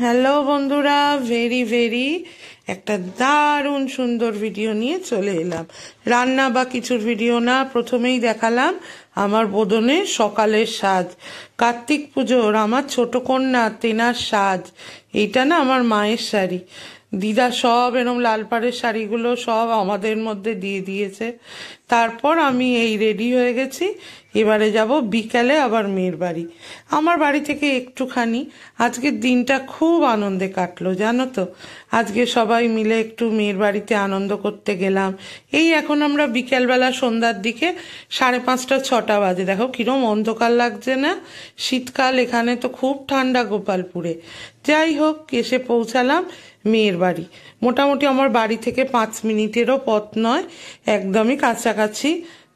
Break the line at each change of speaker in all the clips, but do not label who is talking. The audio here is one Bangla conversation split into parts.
হ্যালো বন্ধুরা, ভেরি ভেরি একটা দারুণ সুন্দর ভিডিও নিয়ে চলে এলাম। রান্না বা কিছুর ভিডিও না, প্রথমেই দেখালাম আমার বোদনে সকালের সাজ, কার্তিক পুজোর আমার ছোট কন্যা তেনার সাজ। এইটা না আমার মায়ের শাড়ি, দিদা সব এরম লাল পাড়ের শাড়িগুলো সব আমাদের মধ্যে দিয়ে দিয়েছে। তারপর আমি এই রেডি হয়ে গেছি, এবারে যাব বিকালে আবার মেয়ের বাড়ি। আমার বাড়ি থেকে একটুখানি, আজকের দিনটা খুব আনন্দে কাটলো জানো তো। আজকে সবাই মিলে একটু মেয়ের বাড়িতে আনন্দ করতে গেলাম। এই এখন আমরা বিকেলবেলা সন্ধ্যার দিকে 5:30 6টা বাজে, দেখো কিরম অন্ধকার লাগছে না। শীতকাল, এখানে তো খুব ঠান্ডা গোপালপুরে। যাই হোক, এসে পৌঁছালাম মেয়ের বাড়ি। মোটামুটি আমার বাড়ি থেকে 5 মিনিটেরও পথ নয়, একদমই কাছাকাছি।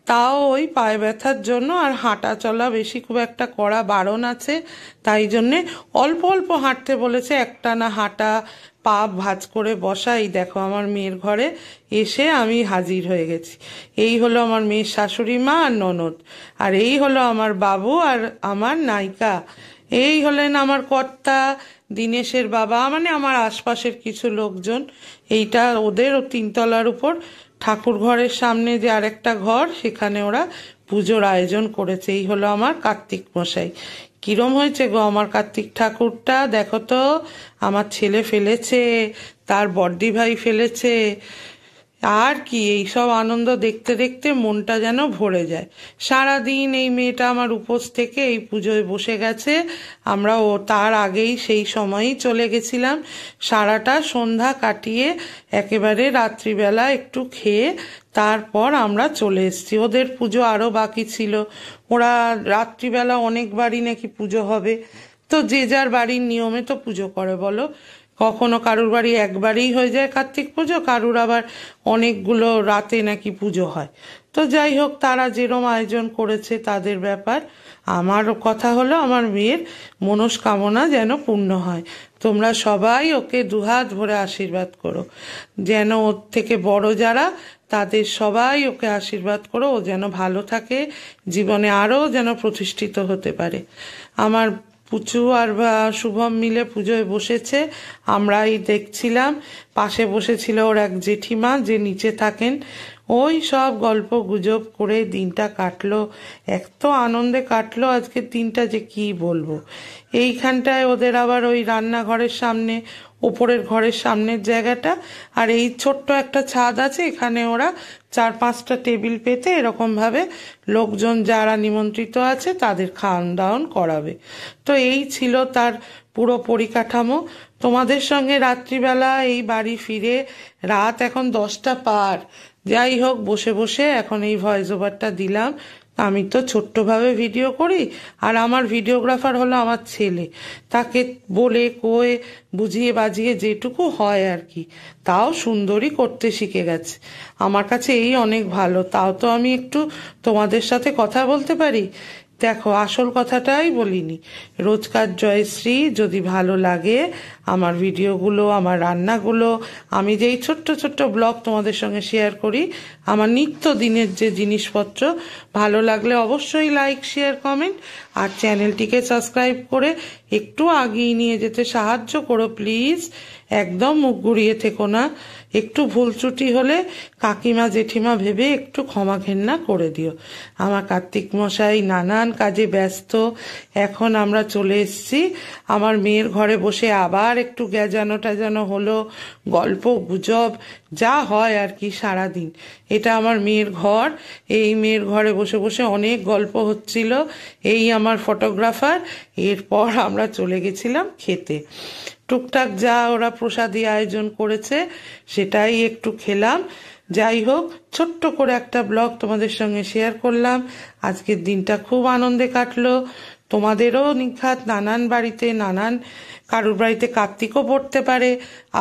তাও ওই পায়ে ব্যথার জন্য আর হাঁটা চলা বেশি খুব একটা করা বারণ আছে, তাই জন্যে অল্প অল্প হাঁটতে বলেছে, একটা না হাঁটা, পা ভাঁজ করে বসা। এই দেখো আমার মেয়ের ঘরে এসে আমি হাজির হয়ে গেছি। এই হলো আমার মেয়ের শাশুড়ি মা আর ননদ, আর এই হলো আমার বাবু আর আমার নায়িকা। এই হলেন আমার কর্তা, দিনেশের বাবা, মানে আমার আশপাশের কিছু লোকজন। এইটা ওদের 3তলার উপর ঠাকুর ঘরের সামনে যে আরেকটা ঘর, সেখানে ওরা পুজোর আয়োজন করেছে। এই হলো আমার কার্তিক মশাই। কিরম হয়েছে গো আমার কার্তিক ঠাকুরটা, দেখো তো। আমার ছেলে ফেলেছে, তার বড়দি ভাই ফেলেছে। আর কি, এই সব আনন্দ দেখতে দেখতে মনটা যেন ভরে যায়। সারাদিন এই মেয়েটা আমার উপোস থেকে এই পুজোয় বসে গেছে। আমরা তার আগেই সেই সময়ই চলে গেছিলাম। সারাটা সন্ধ্যা কাটিয়ে একেবারে রাত্রিবেলা একটু খেয়ে তারপর আমরা চলে এসেছি। ওদের পুজো আরও বাকি ছিল, ওরা রাত্রিবেলা অনেকবারই নাকি পুজো হবে। তো যে যার বাড়ির নিয়মে তো পুজো করে বলো। কখনো কারুর বাড়ি একবারেই হয়ে যায় কার্তিক পুজো, কারুর আবার অনেকগুলো রাতে নাকি পুজো হয়। তো যাই হোক, তারা যেরম আয়োজন করেছে তাদের ব্যাপার। আমার কথা হলো আমার মেয়ের মনস্কামনা যেন পূর্ণ হয়। তোমরা সবাই ওকে দুহাত ভরে আশীর্বাদ করো, যেন ওর থেকে বড় যারা তাদের সবাই ওকে আশীর্বাদ করো, ও যেন ভালো থাকে, জীবনে আরও যেন প্রতিষ্ঠিত হতে পারে। আমার পুচু আর শুভম মিলে পুজোয় বসেছে, আমরাই দেখছিলাম। পাশে বসেছিল ওর এক জেঠিমা, যে নিচে থাকেন। ওই সব গল্প গুজব করে দিনটা কাটলো, এত আনন্দে কাটলো আজকের দিনটা যে কি বলবো। এইখানটায় ওদের আবার ওই রান্নাঘরের সামনে, ওপরের ঘরের সামনের জায়গাটা, আর এই ছোট্ট একটা ছাদ আছে, এখানে ওরা 4-5টা টেবিল পেতে এরকমভাবে লোকজন যারা নিমন্ত্রিত আছে তাদের খাওয়ান দাওয়ান করাবে। তো এই ছিল তার পুরো পরিকাঠামো। তোমাদের সঙ্গে রাত্রিবেলা এই বাড়ি ফিরে রাত এখন 10টা পার। যাই হোক, বসে বসে এখন এই ভয়েস ওভারটা দিলাম। আমি তো ছোট্টভাবে ভিডিও করি, আর আমার ভিডিওগ্রাফার হলো আমার ছেলে। তাকে বলে কয়ে বুঝিয়ে বাজিয়ে যেটুকু হয় আর কি, তাও সুন্দরই করতে শিখে গেছে। আমার কাছে এই অনেক ভালো, তাও তো আমি একটু তোমাদের সাথে কথা বলতে পারি। দেখো, আসল কথাটাই বলিনি। রোজকার জয়শ্রী, যদি ভালো লাগে আমার ভিডিওগুলো, আমার রান্নাগুলো, আমি যেই ছোট্ট ছোট্ট ব্লগ তোমাদের সঙ্গে শেয়ার করি, আমার নিত্য দিনের যে জিনিসপত্র, ভালো লাগলে অবশ্যই লাইক, শেয়ার, কমেন্ট, আর চ্যানেলটিকে সাবস্ক্রাইব করে একটু আগিয়ে নিয়ে যেতে সাহায্য করো প্লিজ। একদম মুখ ঘুরিয়ে থেকো না। একটু ভুল ত্রুটি হলে কাকিমা জেঠিমা ভেবে একটু ক্ষমা ঘেন্না করে দিও। আমার কার্তিক মশাই নানান কাজে ব্যস্ত। এখন আমরা চলে এসেছি আমার মেয়ের ঘরে বসে, আবার একটু গ্যাজানো ট্যাজানো হলো, গল্প গুজব যা হয় আর কি সারাদিন। এটা আমার মেয়ের ঘর, এই মেয়ের ঘরে বসে বসে অনেক গল্প হচ্ছিল। এই আমার ফটোগ্রাফার। এরপর আমরা চলে গেছিলাম খেতে। টুকটাক যা ওরা প্রসাদী আয়োজন করেছে সেটাই একটু খেলাম। যাই হোক, ছোট্ট করে একটা ব্লগ তোমাদের সঙ্গে শেয়ার করলাম। আজকের দিনটা খুব আনন্দে কাটলো। তোমাদেরও নিখাত নানান বাড়িতে, নানান কারুর বাড়িতে কার্তিকও পড়তে পারে,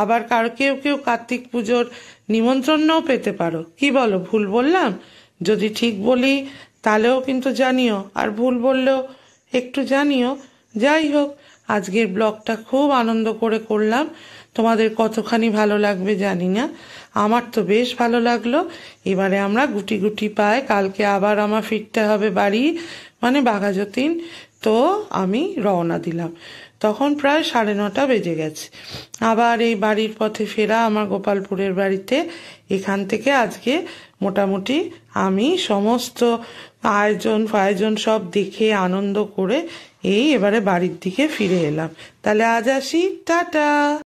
আবার কেউ কেউ কার্তিক পুজোর নিমন্ত্রণও পেতে পারো। কি বলো, ভুল বললাম? যদি ঠিক বলি তাহলেও কিন্তু জানিও, আর ভুল বললেও একটু জানিও। যাই হোক, আজকের ব্লগটা খুব আনন্দ করে করলাম। তোমাদের কতখানি ভালো লাগবে জানি না, আমার তো বেশ ভালো লাগলো। এবারে আমরা গুটি গুটি পায়ে কালকে আবার আমার ফিরতে হবে বাড়ি, মানে বাঘাযতীন। তো আমি রওনা দিলাম। তখন প্রায় 9:30 বেজে গেছে। আবার এই বাড়ির পথে ফেরা আমার গোপালপুরের বাড়িতে। এখান থেকে আজকে মোটামুটি আমি সমস্ত আয়োজন সব দেখে আনন্দ করে এবারে বাড়ির দিকে ফিরে এলাম। তাহলে আজ আসি, টাটা।